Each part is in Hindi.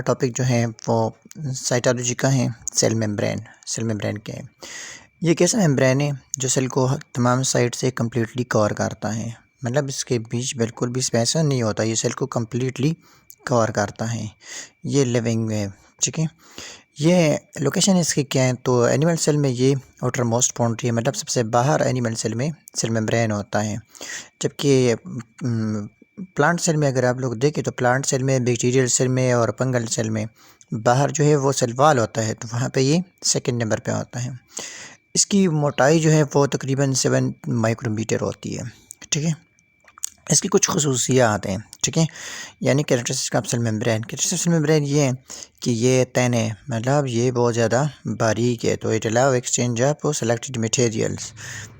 हमारा टॉपिक जो है वो साइटोलॉजी का है। सेल मेम्ब्रेन क्या है? ये कैसा मेम्ब्रेन है जो सेल को तमाम साइड से कम्प्लीटली कवर करता है, मतलब इसके बीच बिल्कुल भी स्पेस नहीं होता, ये सेल को कम्प्लीटली कवर करता है। ये लिविंग में, ठीक है। ये लोकेशन इसकी क्या है? तो एनिमल सेल में ये आउटर मोस्ट बाउंड्री है, मतलब सबसे बाहर एनिमल सेल में सेल मेम्ब्रेन होता है। जबकि प्लांट सेल में अगर आप लोग देखें तो प्लांट सेल में, बैक्टीरियल सेल में और फंगल सेल में बाहर जो है वो सेल वाल होता है, तो वहाँ पे ये सेकंड नंबर पे होता है। इसकी मोटाई जो है वो तकरीबन 7 माइक्रोमीटर होती है, ठीक है। इसकी कुछ खसूसियात हैं, ठीक है, यानी characteristic of cell membrane. Characteristic cell membrane ये है कि ये तैन है, मतलब ये बहुत ज़्यादा बारीक है। तो it allow exchange of selected materials.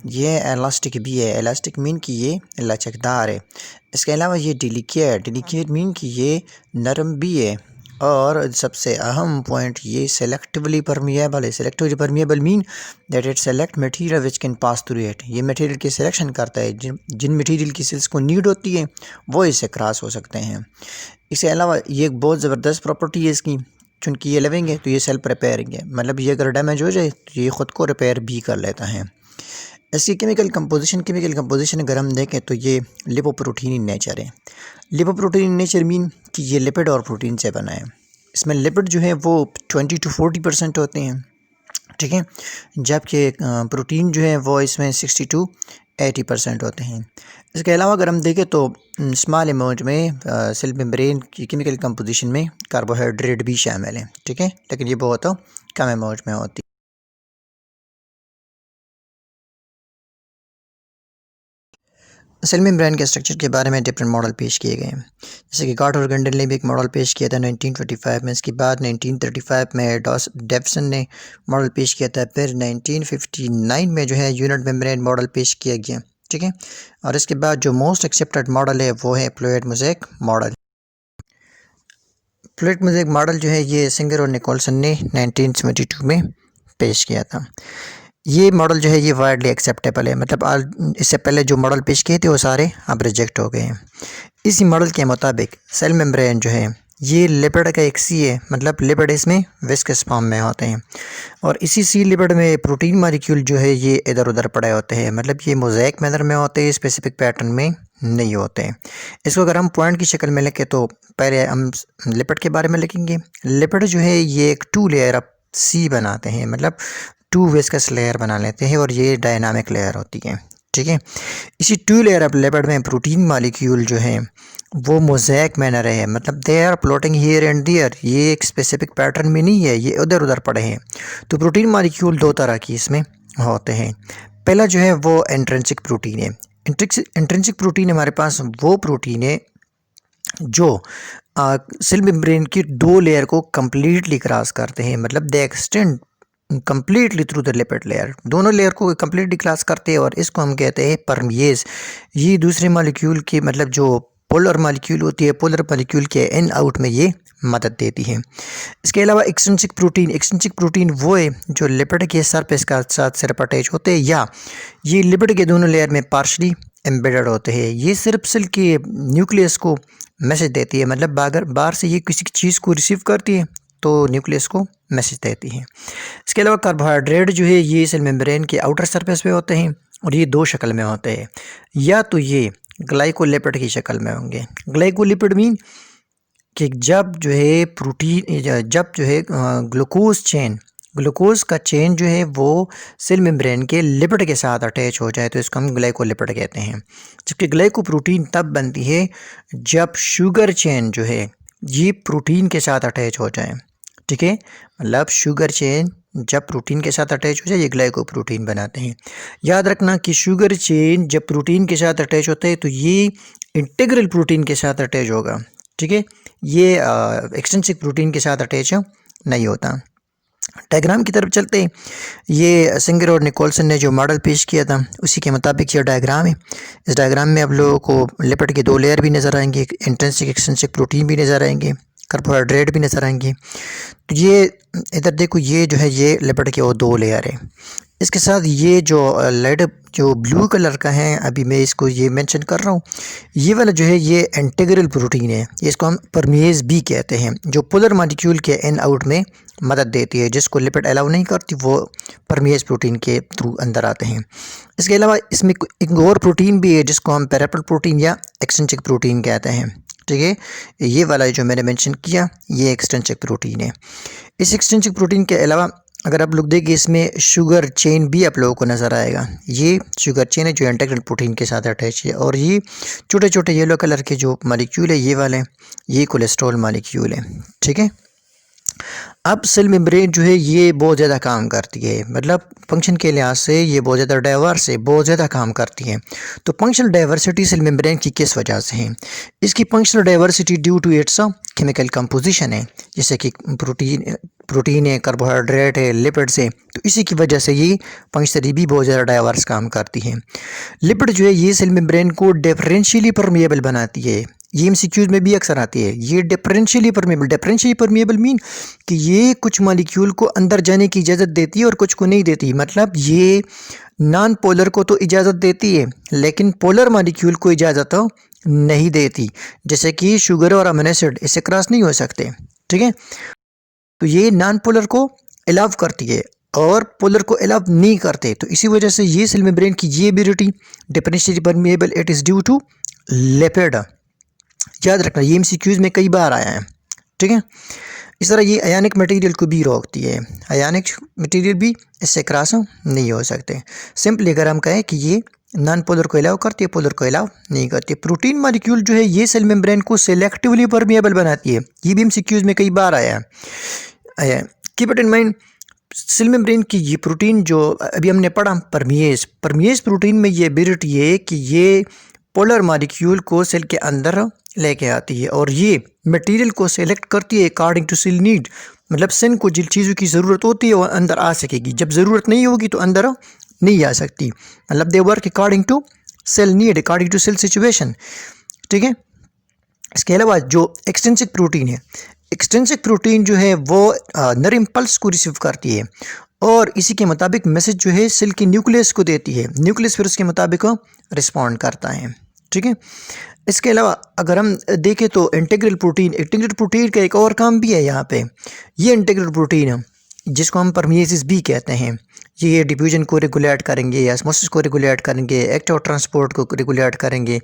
ये इलास्टिक भी है, इलास्टिक मीन कि ये लचकदार है। इसके अलावा ये डिलिकेट मीन कि ये नरम भी है। और सबसे अहम पॉइंट ये सेलेक्टिवली परमिएबल है। Selectively permeable mean that it select material which can pass through it. ये मटेरियल की सिलेक्शन करता है, जिन मटेरियल की सेल्स को नीड होती है वो इससे क्रॉस हो सकते हैं। इसके अलावा ये एक बहुत ज़बरदस्त प्रॉपर्टी है इसकी, चूँकि ये लिविंग है तो ये सेल्फ रिपेयरिंग है, मतलब ये अगर डैमेज हो जाए तो ये ख़ुद को रिपेयर भी कर लेता है। इसकी केमिकल कंपोजिशन अगर हम देखें तो ये लिपोप्रोटीन इन नेचर है। लिपोप्रोटीन इन नेचर मीन कि ये लिपिड और प्रोटीन से बना है। इसमें लिपिड जो है वो 20 to 40% होते हैं, ठीक है, जबकि प्रोटीन जो है वो इसमें 60 to 80% होते हैं। इसके अलावा अगर हम देखें तो स्मॉल अमाउंट में सेल मेम्ब्रेन की केमिकल कंपोजिशन में कार्बोहाइड्रेट भी शामिल है, ठीक है, लेकिन ये बहुत कम अमाउंट में होती है। सेल मेम्ब्रेन के स्ट्रक्चर के बारे में डिफरेंट मॉडल पेश किए गए हैं, जैसे कि गार्ट और गंडल ने भी एक मॉडल पेश किया था 1925 में। इसके बाद 1935 में डेवसन ने मॉडल पेश किया था। फिर 1959 में जो है यूनिट मेम्ब्रेन मॉडल पेश किया गया, ठीक है। और इसके बाद जो मोस्ट एक्सेप्टेड मॉडल है वो है fluid mosaic model. Fluid mosaic model जो है ये सिंगर और निकोलसन ने 1972 में पेश किया था। ये मॉडल जो है ये वाइडली एक्सेप्टेबल है, मतलब इससे पहले जो मॉडल पेश किए थे वो सारे अब रिजेक्ट हो गए हैं। इसी मॉडल के मुताबिक सेल मेम्ब्रेन जो है ये लिपिड का एक सी है, मतलब लिपिड इसमें विस्कस फॉर्म में होते हैं। और इसी सी लिपिड में प्रोटीन मॉलिक्यूल जो है ये इधर उधर पड़े होते हैं, मतलब ये मोज़ेक मैनर में होते हैं, स्पेसिफिक पैटर्न में नहीं होते हैं। इसको अगर हम पॉइंट की शक्ल में लिखें तो पहले हम लिपिड के बारे में लिखेंगे। लिपिड जो है ये एक 2 लेयर ऑफ सी बनाते हैं, मतलब 2 विस्कस लेयर बना लेते हैं, और ये डायनामिक लेयर होती है, ठीक है। इसी 2 लेयर ऑफ लिपिड में प्रोटीन मॉलिक्यूल जो है वो मोज़ेक मैनर है, मतलब they are floating here and there. ये एक स्पेसिफिक पैटर्न में नहीं है, ये उधर उधर पड़े हैं। तो प्रोटीन मॉलिक्यूल 2 तरह की इसमें होते हैं। पहला जो है वो इंट्रिंसिक प्रोटीन है। इंट्रिंसिक प्रोटीन हमारे पास वो प्रोटीन है जो सेल मेम्ब्रेन की 2 लेयर को कम्प्लीटली क्रॉस करते हैं, मतलब दे extend completely through the lipid layer. दोनों लेयर को कम्प्लीटली क्रॉस करते हैं और इसको हम कहते हैं परमिएज। ये दूसरे मॉलिक्यूल के, मतलब जो पोलर मॉलिक्यूल होती है, पोलर मॉलिक्यूल के इन आउट में ये मदद देती है। इसके अलावा एक्सट्रिंसिक प्रोटीन वो है जो लिपिड के सरफेस का साथ सिर्फ अटैच होते हैं, या ये लिपिड के दोनों लेयर में पार्शली एम्बेडेड होते हैं। ये सिर्फ सेल के न्यूक्लियस को मैसेज देती है, मतलब अगर बाहर से ये किसी चीज़ को रिसीव करती है तो न्यूक्लियस को मैसेज देती है। इसके अलावा कार्बोहाइड्रेट जो है ये सेल मेम्ब्रेन के आउटर सरफेस पे होते हैं, और ये 2 शक्ल में होते हैं। या तो ये ग्लाइकोलिपिड की शक्ल में होंगे। ग्लाइकोलिपिड मीन कि जब जो है ग्लूकोज का चेन जो है वो सेल मेम्ब्रेन के लिपिड के साथ अटैच हो जाए तो इसको हम ग्लाइकोलिपिड कहते हैं। जबकि ग्लाइकोप्रोटीन तब बनती है जब शुगर चेन जो है ये प्रोटीन के साथ अटैच हो जाए, ठीक है, मतलब शुगर चेन जब प्रोटीन के साथ अटैच हो जाए ये ग्लाइकोप्रोटीन बनाते हैं। याद रखना कि शुगर चेन जब प्रोटीन के साथ अटैच होता है तो ये इंटीग्रल प्रोटीन के साथ अटैच होगा, ठीक है, ये एक्सट्रिंसिक प्रोटीन के साथ अटैच नहीं होता। डायग्राम की तरफ चलते हैं। ये सिंगर और निकोलसन ने जो मॉडल पेश किया था उसी के मुताबिक ये डायग्राम है। इस डायग्राम में आप लोगों को लिपिड के 2 लेयर भी नज़र आएंगे, इंट्रिंसिक एक्सट्रिंसिक प्रोटीन भी नज़र आएंगे। कार्बोहाइड्रेट भी नज़र आएंगे। तो ये इधर देखो, ये जो है ये लिपिड के वो 2 लेयर है। इसके साथ ये जो लाइट जो ब्लू कलर का है, अभी मैं इसको ये मेंशन कर रहा हूँ, ये वाला जो है ये इंटीग्रल प्रोटीन है। इसको हम परमेज भी कहते हैं, जो पोलर मॉलिक्यूल के इन आउट में मदद देती है। जिसको लिपिड अलाउ नहीं करती वो परमेज प्रोटीन के थ्रू अंदर आते हैं। इसके अलावा इसमें एक और प्रोटीन भी है जिसको हम पैरापल प्रोटीन या एक्सट्रिंसिक प्रोटीन कहते हैं। ठीक है, ये वाला जो मैंने मेंशन किया ये एक्सट्रिंसिक प्रोटीन है। इस एक्सट्रिंसिक प्रोटीन के अलावा अगर आप लोग देखें, इसमें शुगर चेन भी आप लोगों को नज़र आएगा। ये शुगर चेन है जो इंटीग्रल प्रोटीन के साथ अटैच है। और ये छोटे छोटे येलो कलर के जो मॉलिक्यूल है ये वाले, ये कोलेस्ट्रॉल मॉलिक्यूल है। ठीक है, अब सेल मेम्ब्रेन जो है ये बहुत ज़्यादा काम करती है, मतलब फंक्शन के लिहाज से ये बहुत ज़्यादा डाइवर्स है, बहुत ज़्यादा काम करती है। तो फंक्शनल डाइवर्सिटी सेल मेम्ब्रेन की किस वजह से है? इसकी functional diversity due to its chemical composition है, जैसे कि प्रोटीन है, कार्बोहाइड्रेट है, लिपिड्स है। तो इसी की वजह से ये फंक्शनली भी बहुत ज़्यादा डाइवर्स काम करती है। लिपिड जो है ये सेल मेम्ब्रेन को डिफरेंशियली परमिएबल बनाती है। ये एमसीक्यूज में भी अक्सर आती है, ये डिफरेंशियली परमिएबल मीन कि ये कुछ मॉलिक्यूल को अंदर जाने की इजाज़त देती है और कुछ को नहीं देती। मतलब ये नॉन पोलर को तो इजाज़त देती है लेकिन पोलर मॉलिक्यूल को इजाज़त नहीं देती, जैसे कि शुगर और अमीनो एसिड इससे क्रॉस नहीं हो सकते। ठीक है, तो ये नॉन पोलर को अलाउ करती है और पोलर को अलाउ नहीं करते। तो इसी वजह से ये सेल मेम्ब्रेन की ये ability differentially permeable it is due to lipid. याद रखना, ये एमसीक्यूज में कई बार आया है। ठीक है, इस तरह ये आयनिक मटेरियल को भी रोकती है। आयनिक मटेरियल भी इससे क्रॉस नहीं हो सकते। सिंपली अगर हम कहें कि ये नॉन पोलर को अलाउ करती है, पोलर को अलाउ नहीं करती। प्रोटीन मॉलिक्यूल जो है ये सेल मेम्ब्रेन को सेलेक्टिवली परमिएबल बनाती है। ये भी एमसीक्यूज में कई बार आया है। Keep it in mind, cell membrane की ये प्रोटीन जो अभी हमने पढ़ा परमिएज प्रोटीन में ये एबिलिटी है कि ये पोलर मॉलिक्यूल को सेल के अंदर लेके आती है और ये मटेरियल को सेलेक्ट करती है अकॉर्डिंग टू सेल नीड। मतलब सेल को जिन चीज़ों की ज़रूरत होती है वो अंदर आ सकेगी, जब ज़रूरत नहीं होगी तो अंदर नहीं आ सकती। मतलब they work according to cell need, according to cell situation. ठीक है, इसके अलावा जो एक्सट्रिंसिक प्रोटीन है, एक्सट्रिंसिक प्रोटीन जो है वो नर इम्पल्स को रिसीव करती है और इसी के मुताबिक मैसेज जो है सेल की न्यूक्लियस को देती है। न्यूक्लियस फिर उसके मुताबिक रिस्पॉन्ड करता है। ठीक है, इसके अलावा अगर हम देखें तो इंटीग्रल प्रोटीन का एक और काम भी है यहाँ पे। ये इंटीग्रल प्रोटीन जिसको हम परमिएसिस भी कहते हैं, ये डिफ्यूजन को रेगुलेट करेंगे, ऑस्मोसिस को रेगुलेट करेंगे, एक्टिव ट्रांसपोर्ट को रेगुलेट करेंगे,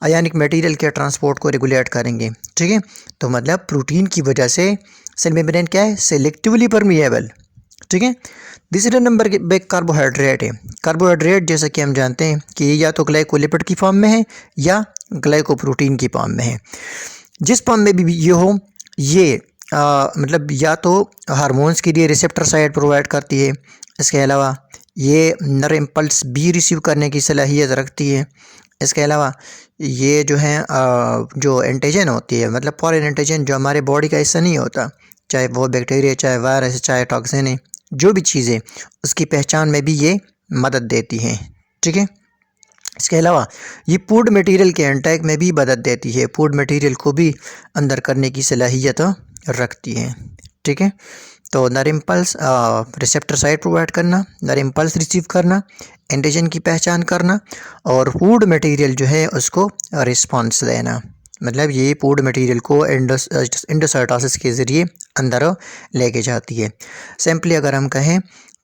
आयनिक मटेरियल के ट्रांसपोर्ट को रेगुलेट करेंगे। ठीक है, तो मतलब प्रोटीन की वजह से सेल मेम्ब्रेन क्या है, सेलेक्टिवली परमिएबल। ठीक है, तीसरे नंबर के पे कार्बोहाइड्रेट है। कार्बोहाइड्रेट जैसा कि हम जानते हैं कि ये या तो ग्लाइकोलिपिड की फॉर्म में है या ग्लाइकोप्रोटीन की फॉर्म में है। जिस फॉर्म में भी ये हो, ये मतलब या तो हार्मोन्स के लिए रिसेप्टर साइट प्रोवाइड करती है। इसके अलावा ये नर इम्पल्स भी रिसीव करने की सलाहियत रखती है। इसके अलावा ये जो है जो एंटीजन होती है, मतलब फॉरेन एंटीजन जो हमारे बॉडी का हिस्सा नहीं होता, चाहे वो बैक्टीरिया, चाहे वायरस, चाहे टॉक्सिन है, जो भी चीज़ें, उसकी पहचान में भी ये मदद देती हैं। ठीक है, इसके अलावा ये फूड मटेरियल के इंटेक में भी मदद देती है, फूड मटेरियल को भी अंदर करने की सलाहियत रखती है। ठीक है, तो नर इम्पल्स रिसेप्टर साइट प्रोवाइड करना, नर इम्पल्स रिसीव करना, एंटीजन की पहचान करना और फूड मटेरियल जो है उसको रिस्पॉन्स देना। मतलब ये फूड मटेरियल को एंडोसाइटोसिस के ज़रिए अंदर लेके जाती है। सिंपली अगर हम कहें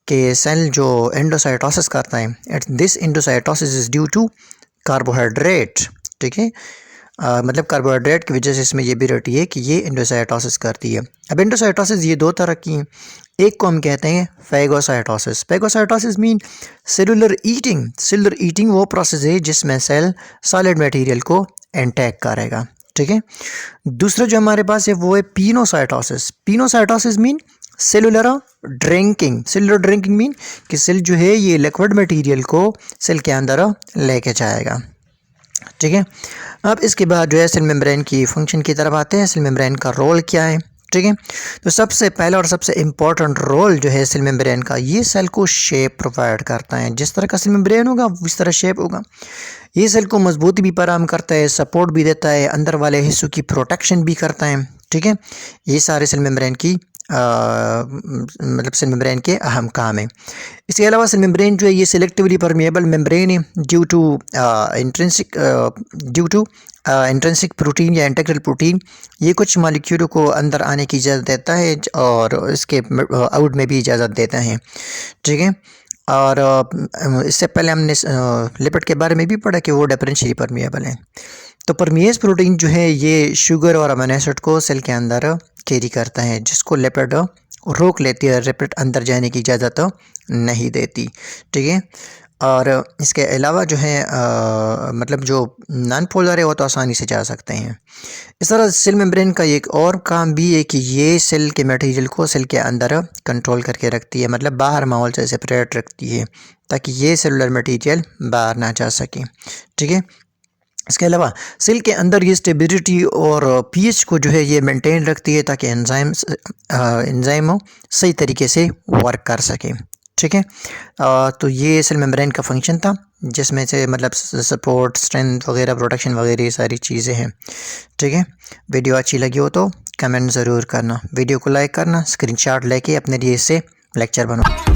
कि सेल जो एंडोसाइटोसिस करता है, this endocytosis is due to carbohydrate. ठीक है, मतलब कार्बोहाइड्रेट की वजह से इसमें ये भी रहती है कि ये एंडोसाइटोसिस करती है। अब एंडोसाइटोसिस ये 2 तरह की हैं। एक को हम कहते हैं phagocytosis. Phagocytosis mean cellular eating वो प्रोसेस है जिसमें सेल सॉलिड मटेरियल को इंटेक करेगा। ठीक है, दूसरा जो हमारे पास है वो है pinocytosis mean cellular drinking mean कि सेल जो है ये लिक्विड मटेरियल को सेल के अंदर लेके जाएगा। ठीक है, अब इसके बाद जो है सेल मेम्ब्रेन की फंक्शन की तरफ आते हैं। सेल मेम्ब्रेन का रोल क्या है? ठीक है, तो सबसे पहला और सबसे इम्पॉर्टेंट रोल जो है सेल मेम्ब्रेन का, ये सेल को शेप प्रोवाइड करता है। जिस तरह का सेल मेम्ब्रेन होगा उस तरह शेप होगा। ये सेल को मजबूती भी फराहम करता है, सपोर्ट भी देता है, अंदर वाले हिस्सों की प्रोटेक्शन भी करता है। ठीक है, ये सारे सेल मेम्ब्रेन की मतलब सेल मेम्ब्रेन के अहम काम है। इसके अलावा सेल मेम्ब्रेन जो है ये सिलेक्टिवली परमिएबल मेम्ब्रेन है ड्यू टू इंट्रिंसिक प्रोटीन या इंटीग्रल प्रोटीन। ये कुछ मॉलिक्यूलों को अंदर आने की इजाज़त देता है और इसके आउट में भी इजाज़त देता है। ठीक है, और इससे पहले हमने लिपिड के बारे में भी पढ़ा कि वो डिफरेंशियली परमिएबल है। तो परमिएज प्रोटीन जो है ये शुगर और अमीनो एसिड को सेल के अंदर कैरी करता है, जिसको लिपिड रोक लेती है, लिपिड अंदर जाने की इजाज़त नहीं देती। ठीक है, और इसके अलावा जो है मतलब जो नॉन पोलर है वो तो आसानी से जा सकते हैं। इस तरह सेल मेम्ब्रेन का एक और काम भी है कि ये सेल के मटेरियल को सेल के अंदर कंट्रोल करके रखती है, मतलब बाहर माहौल से सेपरेट रखती है ताकि ये सेलुलर मटेरियल बाहर ना जा सके। ठीक है, इसके अलावा सेल के अंदर ये स्टेबिलिटी और पीएच को जो है ये मेंटेन रखती है ताकि एंजाइम सही तरीके से वर्क कर सके। ठीक है, तो ये सेल मेम्ब्रेन का फंक्शन था, जिसमें से मतलब सपोर्ट, स्ट्रेंथ वगैरह, प्रोटेक्शन वगैरह ये सारी चीज़ें हैं। ठीक है, वीडियो अच्छी लगी हो तो कमेंट ज़रूर करना, वीडियो को लाइक करना, स्क्रीनशॉट लेके अपने लिए इससे लेक्चर बनाओ।